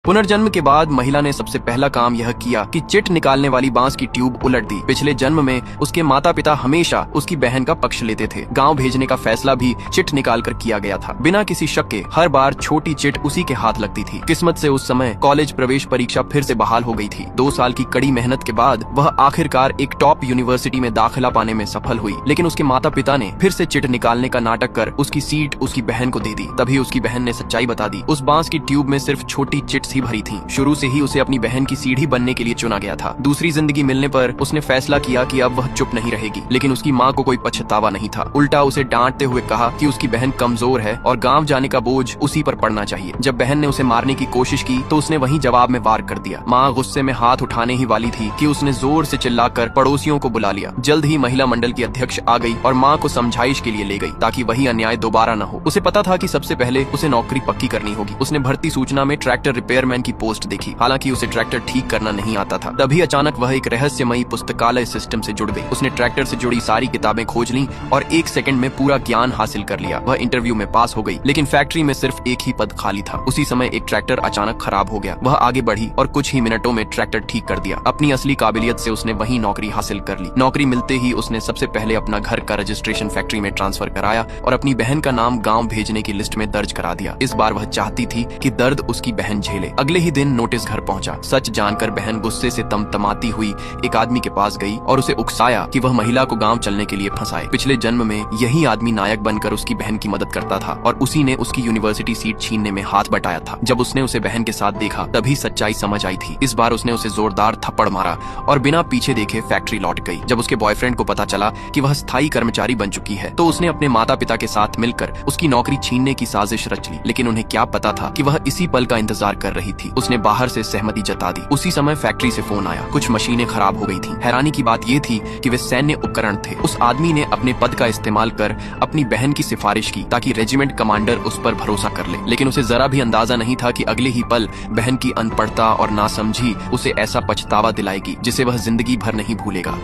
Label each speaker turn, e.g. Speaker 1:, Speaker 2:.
Speaker 1: पुनर्जन्म के बाद महिला ने सबसे पहला काम यह किया कि चिट निकालने वाली बांस की ट्यूब उलट दी। पिछले जन्म में उसके माता पिता हमेशा उसकी बहन का पक्ष लेते थे। गांव भेजने का फैसला भी चिट निकाल कर किया गया था। बिना किसी शक के हर बार छोटी चिट उसी के हाथ लगती थी। किस्मत से उस समय कॉलेज प्रवेश परीक्षा फिर से बहाल हो गई थी। 2 साल की कड़ी मेहनत के बाद वह आखिरकार एक टॉप यूनिवर्सिटी में दाखिला पाने में सफल हुई। लेकिन उसके माता पिता ने फिर से चिट निकालने का नाटक कर उसकी सीट उसकी बहन को दे दी। तभी उसकी बहन ने सच्चाई बता दी। उस बांस की ट्यूब में सिर्फ छोटी चिट्स ही भरी थी। शुरू से ही उसे अपनी बहन की सीढ़ी बनने के लिए चुना गया था। दूसरी जिंदगी मिलने पर उसने फैसला किया कि अब वह चुप नहीं रहेगी। लेकिन उसकी माँ को कोई पछतावा नहीं था। उल्टा उसे डांटते हुए कहा कि उसकी बहन कमजोर है और गांव जाने का बोझ उसी पर पड़ना चाहिए। जब बहन ने उसे मारने की कोशिश की तो उसने वहीं जवाब में वार कर दिया। माँ गुस्से में हाथ उठाने ही वाली थी कि उसने जोर से चिल्लाकर पड़ोसियों को बुला लिया। जल्द ही महिला मंडल की अध्यक्ष आ गई और माँ को समझाइश के लिए ले गई ताकि वही अन्याय दोबारा न हो। उसे पता था कि सबसे पहले उसे नौकरी पक्की करनी होगी। उसने भर्ती सूचना में ट्रैक्टर रिपेयरमैन की पोस्ट देखी। हालांकि उसे ट्रैक्टर ठीक करना नहीं आता था। तभी अचानक वह एक रहस्यमयी पुस्तकालय सिस्टम से जुड़ गई। उसने ट्रैक्टर से जुड़ी सारी किताबें खोज ली और 1 सेकंड में पूरा ज्ञान हासिल कर लिया। वह इंटरव्यू में पास हो गई। लेकिन फैक्ट्री में सिर्फ एक ही पद खाली था। उसी समय एक ट्रैक्टर अचानक खराब हो गया। वह आगे बढ़ी और कुछ ही मिनटों में ट्रैक्टर ठीक कर दिया। अपनी असली काबिलियत से उसने वही नौकरी हासिल कर ली। नौकरी मिलते ही उसने सबसे पहले अपना घर का रजिस्ट्रेशन फैक्ट्री में ट्रांसफर कराया और अपनी बहन का नाम गांव भेजने की लिस्ट में दर्ज करा दिया। इस बार वह चाहती थी कि दर्द उसकी बहन झेले। अगले ही दिन नोटिस घर पहुंचा। सच जानकर बहन गुस्से से तमतमाती हुई एक आदमी के पास गई और उसे उकसाया कि वह महिला को गांव चलने के लिए फंसाए। पिछले जन्म में यही आदमी नायक बनकर उसकी बहन की मदद करता था और उसी ने उसकी यूनिवर्सिटी सीट छीनने में हाथ बटाया था। जब उसने उसे बहन के साथ देखा तभी सच्चाई समझ आई थी। इस बार उसने उसे जोरदार थप्पड़ मारा और बिना पीछे देखे फैक्ट्री लौट गई। जब उसके बॉयफ्रेंड को पता चला कि वह स्थायी कर्मचारी बन चुकी है तो उसने अपने माता पिता के साथ मिलकर उसकी नौकरी छीनने की साजिश रच ली। लेकिन उन्हें क्या पता था कि वह इसी पल का इंतजार कर रही थी। उसने बाहर से सहमति जता दी। उसी समय फैक्ट्री से फोन आया। कुछ मशीनें खराब हो गई थी। हैरानी की बात यह थी कि वे सैन्य उपकरण थे। उस आदमी ने अपने पद का इस्तेमाल कर अपनी बहन की सिफारिश की ताकि रेजिमेंट कमांडर उस पर भरोसा कर ले। लेकिन उसे जरा भी अंदाजा नहीं था कि अगले ही पल बहन की अनपढ़ता और नासमझी उसे ऐसा पछतावा दिलाएगी जिसे वह जिंदगी भर नहीं भूलेगा।